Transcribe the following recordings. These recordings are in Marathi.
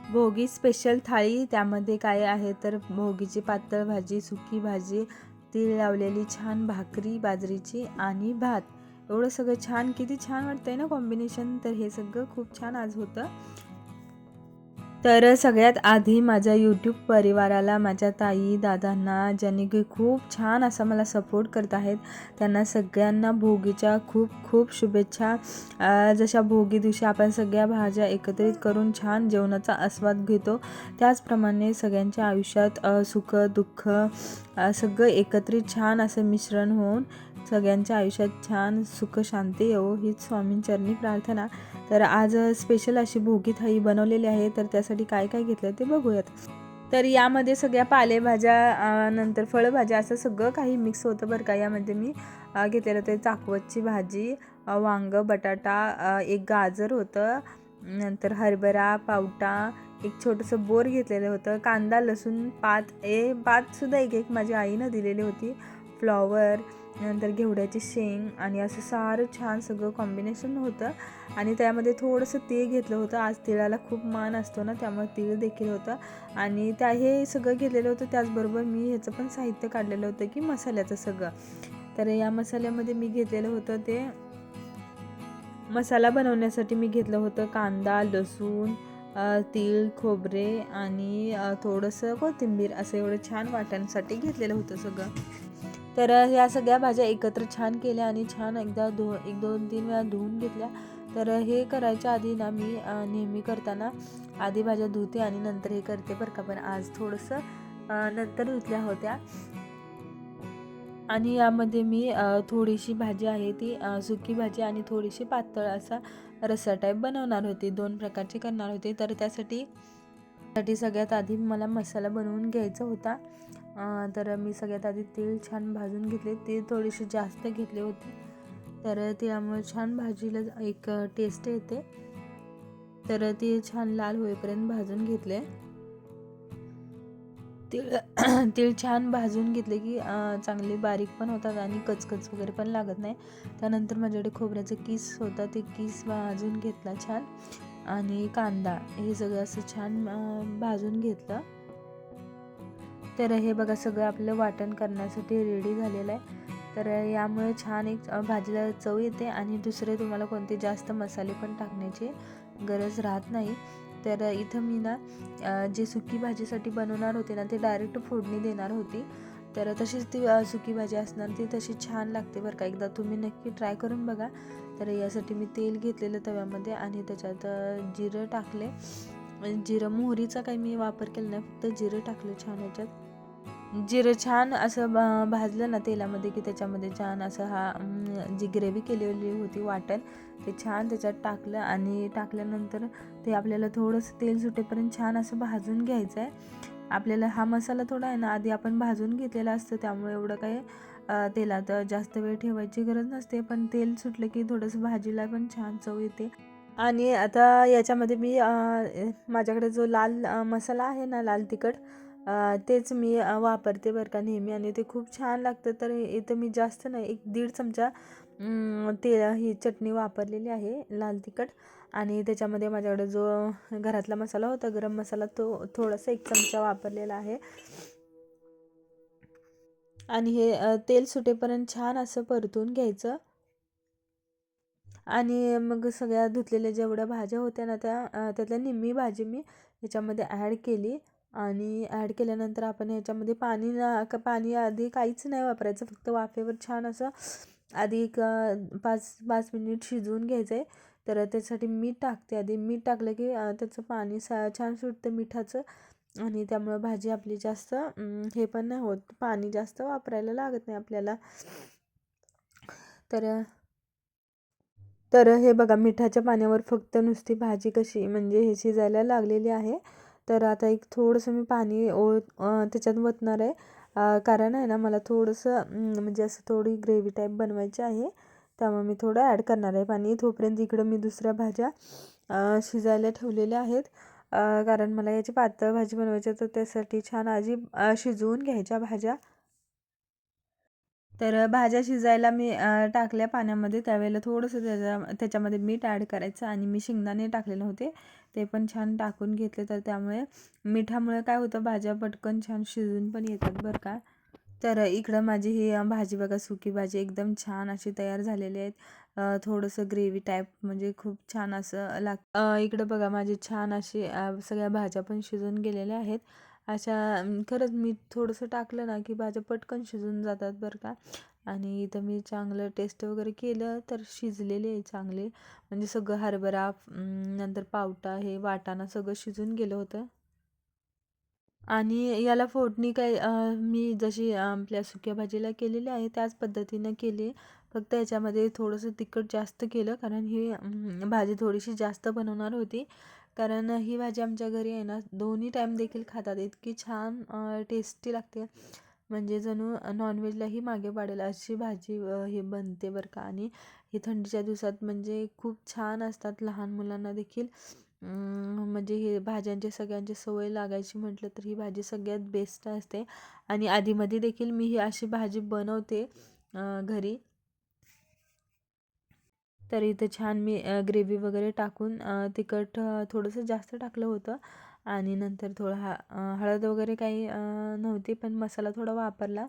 भोगी स्पेशल थाळी. त्यामध्ये काय आहे तर भोगीची पातळ भाजी, सुकी भाजी, तीळ लावलेली छान भाकरी बाजरीची आणि भात. एवढं सगळं छान, किती छान वाटतंय ना कॉम्बिनेशन. तर हे सगळं खूप छान आज होतं. तर सगळ्यात आधी माझ्या यूट्यूब परिवाराला, माझ्या ताई दादांना, ज्यांनी की खूप छान असा मला सपोर्ट करत आहेत, त्यांना सगळ्यांना भोगीच्या खूप खूप शुभेच्छा. जशा भोगी दिवशी आपण सगळ्या भाज्या एकत्रित करून छान जेवणाचा आस्वाद घेतो, त्याचप्रमाणे सगळ्यांच्या आयुष्यात सुख दुःख सगळं एकत्रित छान असं मिश्रण होऊन सगळ्यांच्या आयुष्यात छान सुख शांती येवो हीच स्वामींचरणी प्रार्थना. तर आज स्पेशल अशी भोगी थाळी बनवलेली आहे. तर त्यासाठी काय काय घेतलं ते बघूयात. तर यामध्ये सगळ्या पालेभाज्या नंतर फळभाज्या असं सगळं काही मिक्स होतं बरं का. यामध्ये मी घेतलेलं ते चाकवतची भाजी, वांगं, बटाटा, एक गाजर होतं, नंतर हरभरा पावटा, एक छोटंसं बोर घेतलेलं होतं, कांदा लसूण पातसुद्धा एक माझ्या आईनं दिलेली होती, फ्लॉवर, नंतर घेवड्याची शेंग आणि असं सारं छान सगळं कॉम्बिनेशन होतं. आणि त्यामध्ये थोडंसं तीळ घेतलं होतं. आज तिळाला खूप मान असतो ना, त्यामुळे तीळ देखील होतं. आणि हे सगळं घेतलेलं होतं. त्याचबरोबर मी ह्याचं पण साहित्य काढलेलं होतं की मसाल्याचं सगळं. तर या मसाल्यामध्ये मी घेतलेलं होतं ते मसाला बनवण्यासाठी मी घेतलं होतं कांदा, लसूण, तीळ, खोबरे आणि थोडंसं कोथिंबीर, असं एवढं छान वाटण्यासाठी घेतलेलं होतं सगळं. तर ह्या सगळ्या भाज्या एकत्र छान केल्या आणि छान एकदा एक दोन तीन वेळा धुवून घेतल्या. तर हे करायच्या आधी ना मी नेहमी करताना आधी भाज्या धुते आणि नंतर हे करते बरं का. पण आज थोडंसं नंतर धुतल्या होत्या. आणि यामध्ये मी थोडीशी भाजी आहे ती सुकी भाजी आणि थोडीशी पातळ असा रस्सा टाईप बनवणार होते. 2 प्रकारचे करणार होते. तर त्यासाठी सगळ्यात आधी मला मसाला बनवून घ्यायचा होता. तर मी सगळ्यात आधी तेल छान भाजून घेतले. तेल थोडीशी जास्त घेतले होते. तर त्यामुळे छान भाजीला एक टेस्ट येते. तर ते छान लाल होईपर्यंत भाजून घेतले. तीळ तीळ छान भाजून घेतले की चांगले बारीक पण होतात आणि कचकच वगैरे पण लागत नाही. त्यानंतर माझ्याकडे खोबऱ्याचा किस होता, ते किस भाजून घेतला छान. आणि कांदा हे सगळं असं छान भाजून घेतलं. तर हे बघा सगळं आपलं वाटण करण्यासाठी रेडी झालेलं आहे. तर यामुळे छान एक भाजीला चव येते आणि दुसरे तुम्हाला कोणते जास्त मसाले पण टाकण्याची गरज राहत नाही. तर इथं मी ना जे सुकी भाजीसाठी बनवणार होते ना, ते डायरेक्ट फोडणी देणार होती. तर तशीच ती सुकी भाजी असणार, ती तशी छान लागते बरं का. एकदा तुम्ही नक्की ट्राय करून बघा. तर यासाठी मी तेल घेतलेलं तव्यामध्ये आणि त्याच्यात जिरं टाकले. जिरं मोहरीचा काही मी वापर केला नाही, फक्त जिरं टाकलं छान ह्याच्यात. जिरं छान असं भाजलं ना तेलामध्ये की त्याच्यामध्ये छान असं जी ग्रेव्ही केलेली होती वाटण, ते छान त्याच्यात टाकलं आणि टाकल्यानंतर ते आपल्याला थोडंसं तेल सुटेपर्यंत छान असं भाजून घ्यायचं आहे. आपल्याला हा मसाला थोडा आहे ना आधी आपण भाजून घेतलेला असतं, त्यामुळे एवढं काही तेलात जास्त वेळ ठेवायची गरज नसते. पण तेल सुटलं की थोडंसं भाजीला पण छान चव येते. आणि आता याच्यामध्ये मी माझ्याकडे जो लाल मसाला आहे ना, लाल तिखट, तेच मी वापरते बरं का नेहमी आणि ते खूप छान लागतं. तर इथं मी जास्त नाही, 1-1.5 चमचा ही चटणी वापरलेली आहे लाल तिखट. आणि त्याच्यामध्ये माझ्याकडे जो घरातला मसाला होता गरम मसाला, तो थोडासा 1 चमचा वापरलेला आहे. आणि हे तेल सुटेपर्यंत छान असं परतून घ्यायचं. आणि मग सगळ्या धुतलेल्या जेवढ्या भाज्या होत्या ना त्यातल्या निम्मी भाजी मी ह्याच्यामध्ये ॲड केली. आणि ॲड केल्यानंतर आपण ह्याच्यामध्ये पाणी आधी काहीच नाही वापरायचं, फक्त वाफेवर छान असं आधी एक 5 मिनिट शिजवून घ्यायचं आहे. तर त्यासाठी मीठ टाकते आधी. मीठ टाकलं की त्याचं पाणी छान सुटतं मिठाचं आणि त्यामुळं भाजी आपली जास्त हे पण नाही होत, पाणी जास्त वापरायला लागत नाही आपल्याला. तर तर हे बघा मिठाच्या पाण्यावर फक्त नुसती भाजी कशी म्हणजे हे शिजायला लागलेली आहे. तर आता एक थोडंसं मी पाणी त्याच्यात ओतणार आहे. कारण आहे ना मला थोडंसं म्हणजे असं थोडी ग्रेव्ही टाईप बनवायची आहे. त्यामुळे मी थोडं ॲड करणार आहे पाणी. तोपर्यंत इकडं मी दुसऱ्या भाज्या शिजायला ठेवलेल्या आहेत. कारण मला याची पातळ भाजी बनवायची, तर त्यासाठी छान आधी शिजवून घ्यायच्या भाज्या. तर भाज्या शिजायला मी टाकल्या पाण्यामध्ये. त्यावेळेला थोडंसं त्याच्यामध्ये मीठ ॲड करायचं आणि मी शेंगदाणे टाकलेले होते ते पण छान टाकून घेतले. तर त्यामुळे मिठामुळे काय होतं, भाज्या पटकन छान शिजून पण येतात बरं का. तर इकडं माझी ही भाजी बघा, सुकी भाजी एकदम छान अशी तयार झालेली आहे. थोडंसं ग्रेव्ही टाईप म्हणजे खूप छान असं इकडं बघा माझी छान अशी सगळ्या भाज्या पण शिजून गेलेल्या आहेत. अशा खरंच मी थोडंसं टाकलं ना की भाज्या पटकन शिजून जातात बरं का. आणि इथं मी चांगलं टेस्ट वगैरे केलं तर शिजलेले आहे चांगले, म्हणजे सगळं हरभरा नंतर पावटा हे वाटाणा सगळं शिजून गेलं होतं. आणि याला फोडणी काय मी जशी आपल्या सुक्या भाजीला केलेली आहे त्याच पद्धतीनं केली. फक्त याच्यामध्ये थोडंसं तिखट जास्त केलं, कारण ही भाजी थोडीशी जास्त बनवणार होती. कारण ही भाजी आमच्या घरी आहे ना दोन्ही टाईम देखील खातात. इतकी छान टेस्टी लागते, म्हणजे जणू नॉनव्हेजलाही मागे पाडेल अशी भाजी ही बनते बरं का. आणि ही थंडीच्या दिवसात म्हणजे खूप छान असतात, लहान मुलांना देखील म्हणजे हे भाज्यांची सगळ्यांची सवय लागायची म्हटलं तर ही भाजी सगळ्यात बेस्ट असते. आणि आधीमध्ये देखील मी ही अशी भाजी बनवते घरी. तर इथं छान मी ग्रेव्ही वगैरे टाकून तिखट थोडंसं जास्त टाकलं होतं. आणि नंतर थोडं हळद वगैरे काही नव्हती, पण मसाला थोडा वापरला,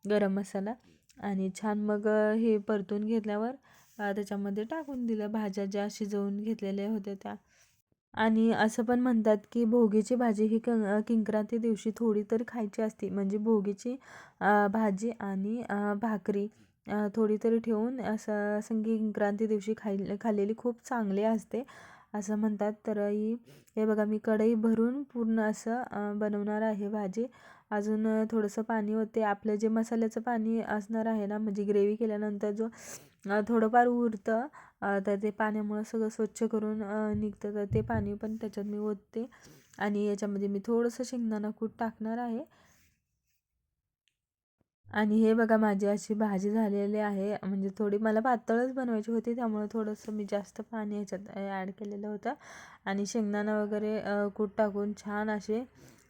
गरम मसाला. आणि छान मग हे परतून घेतल्यावर त्याच्यामध्ये टाकून दिलं भाज्या ज्या शिजवून घेतलेल्या होत्या त्या. आणि असं पण म्हणतात की भोगीची भाजी ही किंक्रांती दिवशी थोडी तरी खायची असते, म्हणजे भोगीची भाजी आणि भाकरी थोडी तरी ठेवून असं संक्रांती दिवशी खाल्लेली खूप चांगली असते असं म्हणतात. तर हे बघा मी कढई भरून पूर्ण असं बनवणार आहे भाजी. अजून थोडंसं पाणी होते, आपलं जे मसाल्याचं पाणी असणार आहे ना, म्हणजे ग्रेव्ही केल्यानंतर जो थोडंफार उरतं तर ते पाण्यामुळं सगळं स्वच्छ करून निघतं, तर ते पाणी पण त्याच्यात मी ओतते. आणि याच्यामध्ये मी थोडंसं शेंगदाणा कूट टाकणार आहे. आणि हे बघा माझी अशी भाजी झालेली आहे, म्हणजे थोडी मला पातळच बनवायची होती, त्यामुळे थोडंसं मी जास्त पाणी ह्याच्यात ॲड केलेलं होतं. आणि शेंगदाणा वगैरे कूट टाकून छान असे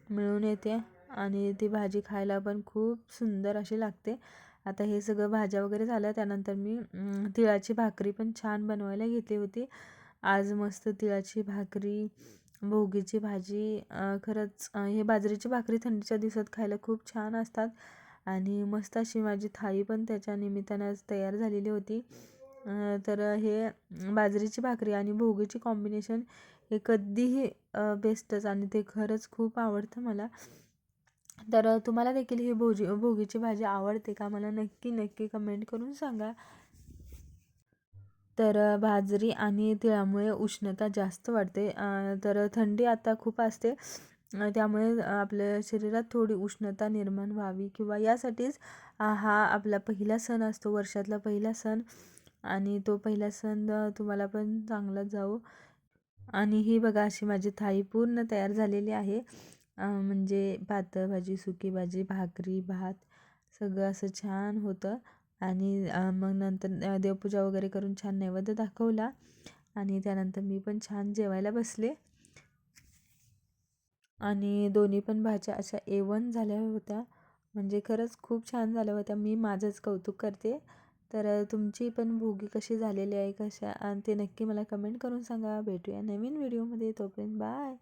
मिळून येते आणि ती भाजी खायला पण खूप सुंदर अशी लागते. आता हे सगळं भाज्या वगैरे झालं, त्यानंतर मी तिळाची भाकरी पण छान बनवायला घेतली होती. आज मस्त तिळाची भाकरी, भोगीची भाजी, खरंच हे बाजरीची भाकरी थंडीच्या दिवसात खायला खूप छान असतात. आणि मस्त अशी माझी थाळी पण त्याच्या निमित्तानं आज तयार झालेली होती. तर हे बाजरीची भाकरी आणि भोगीची कॉम्बिनेशन हे कधीही बेस्टच, आणि ते खरंच खूप आवडतं मला. तर तुम्हाला देखील ही भोगीची भाजी आवडते का, मला नक्की नक्की कमेंट करून सांगा. तर बाजरी आणि तिळामुळे उष्णता जास्त वाढते, तर थंडी आता खूप असते, त्यामुळे आपल्या शरीरात थोडी उष्णता निर्माण व्हावी किंवा यासाठीच हा आपला पहिला सण असतो, वर्षातला पहिला सण. आणि तो पहिला सण तुम्हाला पण चांगला जाऊ. आणि ही बघा अशी माझी थाळी पूर्ण तयार झालेली आहे. म्हणजे पातळ भाजी, सुकी भाजी, भाकरी, भात सगळं असं छान होतं. आणि मग नंतर देवपूजा वगैरे करून छान नैवेद्य दाखवला आणि त्यानंतर मी पण छान जेवायला बसले. आणि दोन्ही पण भाज्या अशा A1 झाल्या होत्या, म्हणजे खरंच खूप छान झाल्या होत्या. मी माझंच कौतुक करते. तर तुमची पण भोगी कशी झालेली आहे, कशा, आणि ते नक्की मला कमेंट करून सांगा. भेटूया नवीन व्हिडिओमध्ये, तोपर्यंत बाय.